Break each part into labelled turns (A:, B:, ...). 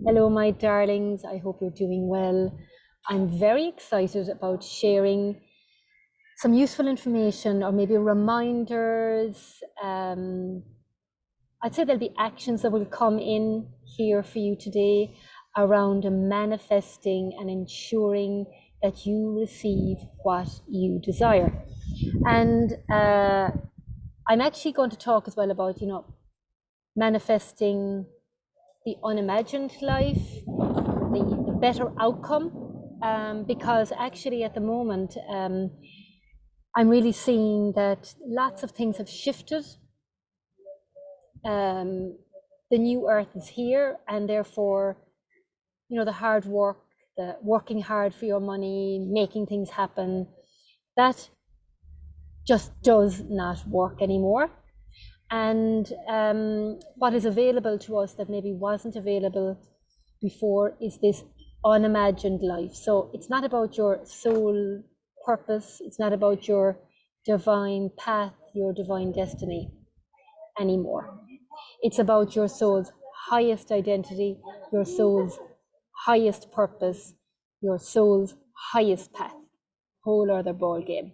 A: Hello, my darlings. I hope you're doing well. I'm very excited about sharing some useful information or maybe reminders. I'd say there'll be actions that will come in here for you today around manifesting and ensuring that you receive what you desire. And I'm actually going to talk as well about, manifesting the unimagined life, the better outcome, because actually at the moment, I'm really seeing that lots of things have shifted. The new earth is here, and therefore, the hard work, the working hard for your money, making things happen, that just does not work anymore. And what is available to us that maybe wasn't available before is this unimagined life. So it's not about your soul purpose, it's not about your divine path, your divine destiny anymore. It's about your soul's highest identity, your soul's highest purpose, your soul's highest path. Whole other ball game,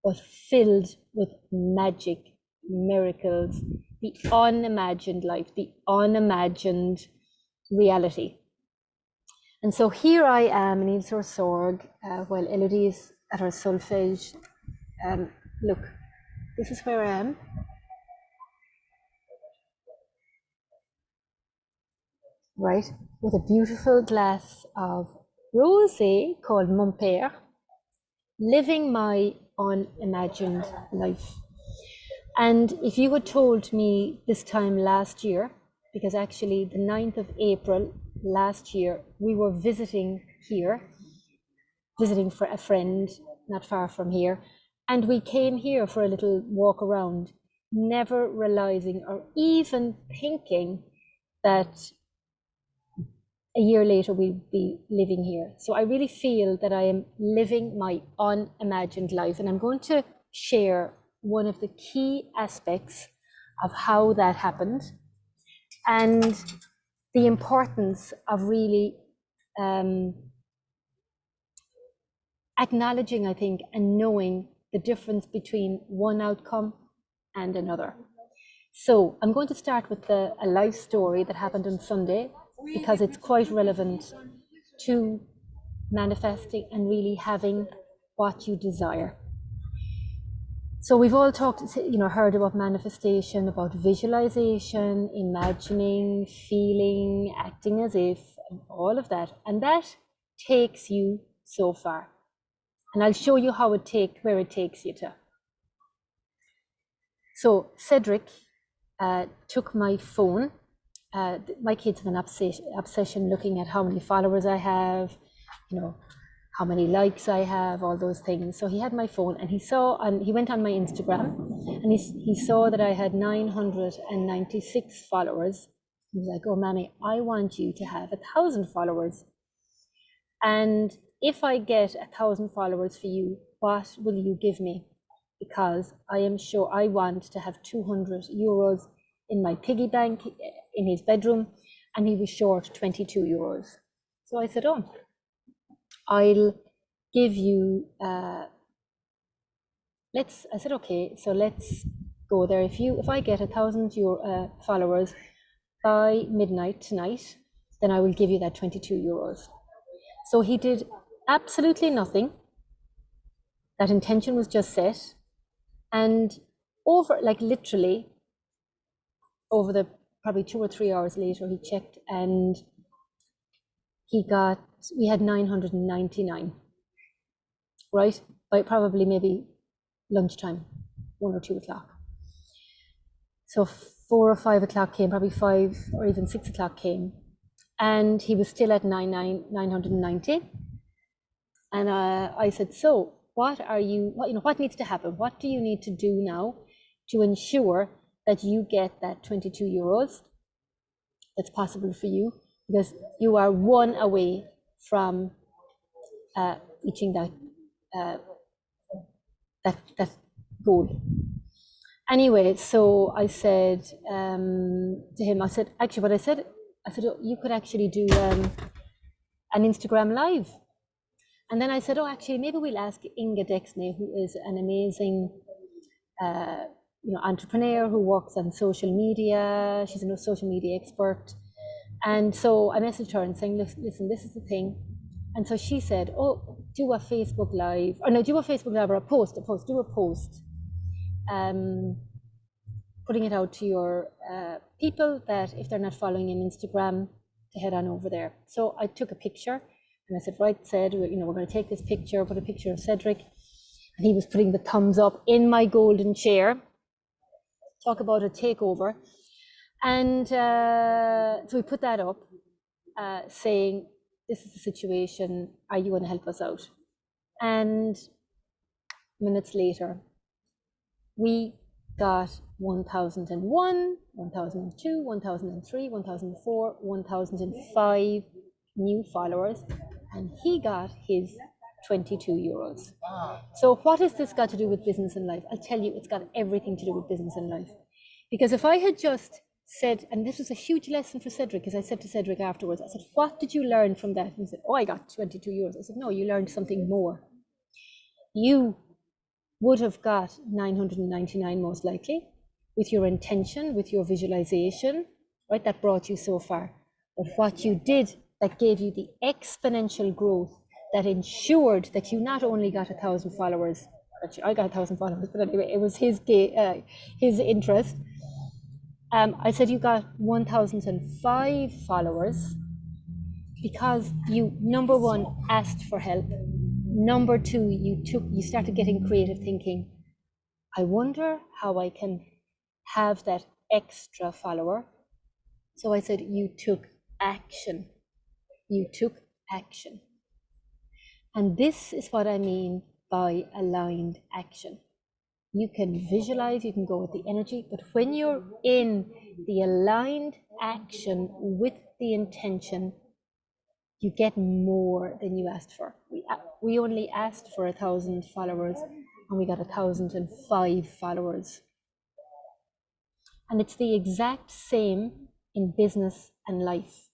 A: but filled with magic, miracles, the unimagined life, the unimagined reality. And so here I am in Ilsor Sorg, while Elodie is at her solfege. Look, this is where I am. Right, with a beautiful glass of rosé called Mon Père, living my unimagined life. And if you had told me this time last year, because actually the 9th of April last year, we were visiting here, visiting for a friend not far from here, and we came here for a little walk around, never realizing or even thinking that a year later we'd be living here. So I really feel that I am living my unimagined life, and I'm going to share one of the key aspects of how that happened and the importance of really acknowledging, I think, and knowing the difference between one outcome and another. So I'm going to start with a life story that happened on Sunday, because it's quite relevant to manifesting and really having what you desire. So we've all talked, heard about manifestation, about visualization, imagining, feeling, acting as if, and all of that. And that takes you so far. And I'll show you where it takes you to. So Cedric took my phone. My kids have an obsession looking at how many followers I have, how many likes I have, all those things. So he had my phone, and he went on my Instagram, and he saw that I had 996 followers. He was like, "Oh, Mammy, I want you to have 1,000 followers. And if I get 1,000 followers for you, what will you give me? Because I am sure I want to have 200 euros in my piggy bank in his bedroom," and he was short 22 euros. So I said, "Oh, I'll give you, I said, "Okay, so let's go there. If I get 1,000 followers by midnight tonight, then I will give you that 22 euros. So he did absolutely nothing. That intention was just set. And literally over the probably 2 or 3 hours later, he checked, and we had 999, right? By probably maybe lunchtime, 1 or 2 o'clock. So 4 or 5 o'clock came, probably 5 or even 6 o'clock came, and he was still at 990. And I said, "So what needs to happen? What do you need to do now to ensure that you get that 22 euros that's possible for you? Because you are one away from reaching that goal." Anyway, so I said to him, actually what I said I said, oh, you could actually do an Instagram live. And then I said, oh, actually, maybe we'll ask Inga Dexney, who is an amazing entrepreneur who works on social media. She's a social media expert. And so I messaged her and saying, listen, this is the thing. And so she said, oh, do a Facebook live, or no, do a Facebook live or a post, do a post. Putting it out to your people that if they're not following in Instagram, to head on over there. So I took a picture and I said, right, Ced, we're going to take this picture, put a picture of Cedric. And he was putting the thumbs up in my golden chair. Talk about a takeover. And so we put that up saying, this is the situation, are you going to help us out? And minutes later, we got 1001, 1002, 1003, 1004, 1005 new followers, and he got his 22 euros. So what has this got to do with business and life? I'll tell you, it's got everything to do with business and life. Because if I had just said, and this was a huge lesson for Cedric, because I said to Cedric afterwards, I said, what did you learn from that? And he said, oh, I got 22 euros. I said, no, you learned something more. You would have got 999 most likely with your intention, with your visualization, right? That brought you so far. But what you did that gave you the exponential growth that ensured that you not only got 1,000 followers, actually I got 1,000 followers, but anyway, it was his interest. I said you got 1,005 followers because you, number one, asked for help. Number two, you started getting creative thinking. I wonder how I can have that extra follower. So I said, you took action. You took action. And this is what I mean by aligned action. You can visualize, you can go with the energy, but when you're in the aligned action with the intention, you get more than you asked for. We only asked for 1,000 followers and we got 1,005 followers. And it's the exact same in business and life.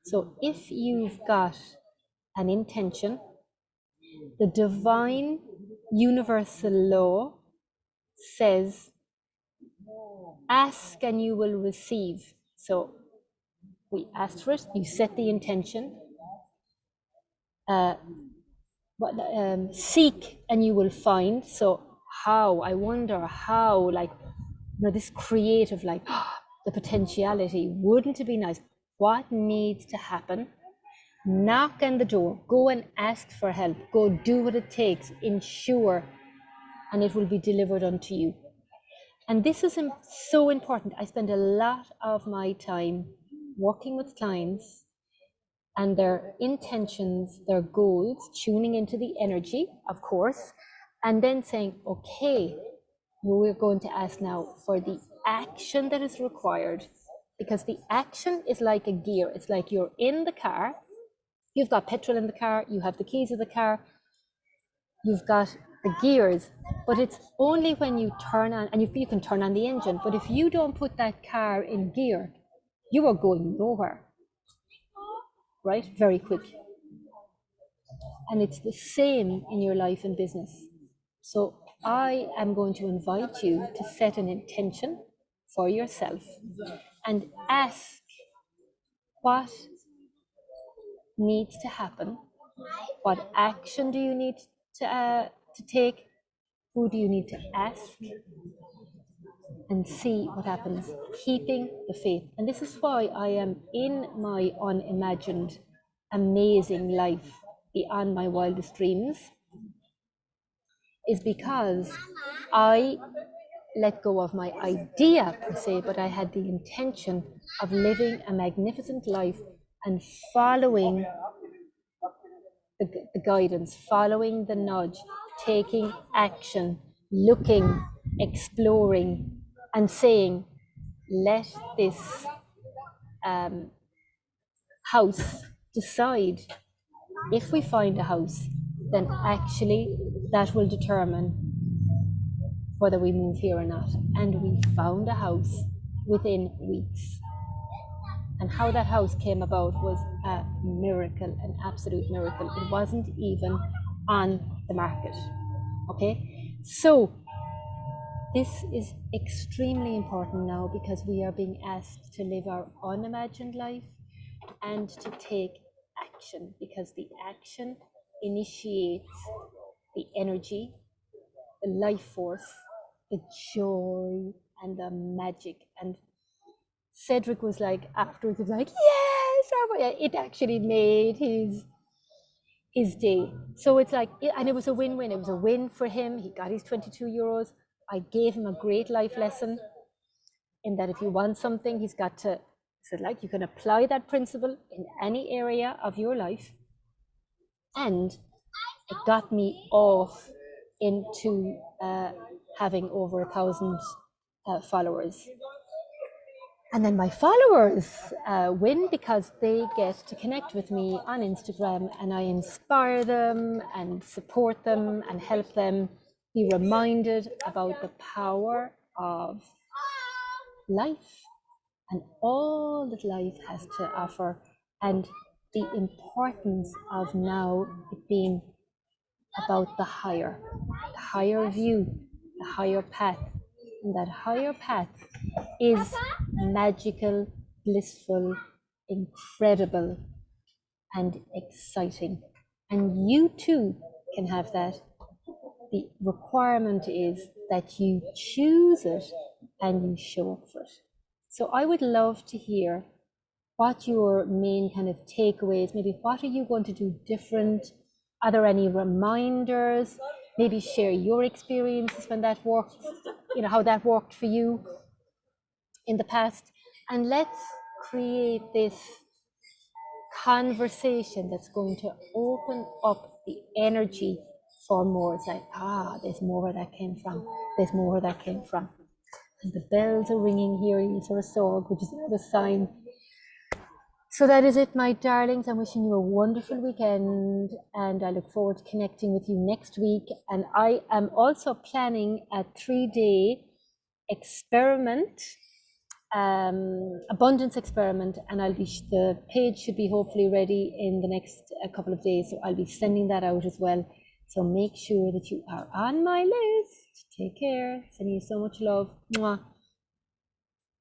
A: So if you've got an intention, the divine universal law says, ask and you will receive. So we asked for it, you set the intention. Seek and you will find. So how, I wonder how, like, this creative, like, the potentiality, wouldn't it be nice? What needs to happen? Knock on the door, go and ask for help, go do what it takes, ensure, and it will be delivered unto you. And this is so important. I spend a lot of my time working with clients and their intentions, their goals, tuning into the energy, of course, and then saying, okay, we're going to ask now for the action that is required, because the action is like a gear. It's like you're in the car, you've got petrol in the car, you have the keys of the car, you've got the gears, but it's only when you turn on, and you can turn on the engine, but if you don't put that car in gear, you are going nowhere, right? Very quick. And it's the same in your life and business. So I am going to invite you to set an intention for yourself and ask what needs to happen, what action do you need to take, who do you need to ask, and see what happens, keeping the faith. And this is why I am in my unimagined, amazing life beyond my wildest dreams, is because I let go of my idea per se, but I had the intention of living a magnificent life and following the guidance, following the nudge, taking action, looking, exploring, and saying, let this house decide. If we find a house, then actually that will determine whether we move here or not. And we found a house within weeks. And how that house came about was a miracle, an absolute miracle. It wasn't even on the market. Okay, so this is extremely important now because we are being asked to live our unimagined life and to take action, because the action initiates the energy, the life force, the joy, and the magic. And Cedric was like, afterwards, he was like, yes, it actually made his day. So it's like, and it was a win-win. It was a win for him. He got his 22 euros. I gave him a great life lesson in that if you want something, he's got to, so like, you can apply that principle in any area of your life. And it got me off into having over 1,000 followers. And then my followers win because they get to connect with me on Instagram, and I inspire them and support them and help them be reminded about the power of life and all that life has to offer, and the importance of now it being about the higher view, the higher path. And that higher path is magical, blissful, incredible, and exciting. And you too can have that. The requirement is that you choose it and you show up for it. So I would love to hear what your main kind of takeaways, maybe what are you going to do different? Are there any reminders? Maybe share your experiences when that worked, you know, how that worked for you in the past. And let's create this conversation that's going to open up the energy for more. It's like, there's more where that came from. There's more where that came from. And the bells are ringing here in Sorosog, which is another sign. So that is it, my darlings. I'm wishing you a wonderful weekend, and I look forward to connecting with you next week. And I am also planning a 3-day experiment, abundance experiment, and the page should be hopefully ready in the next couple of days. So I'll be sending that out as well. So make sure that you are on my list. Take care. Sending you so much love. Mwah.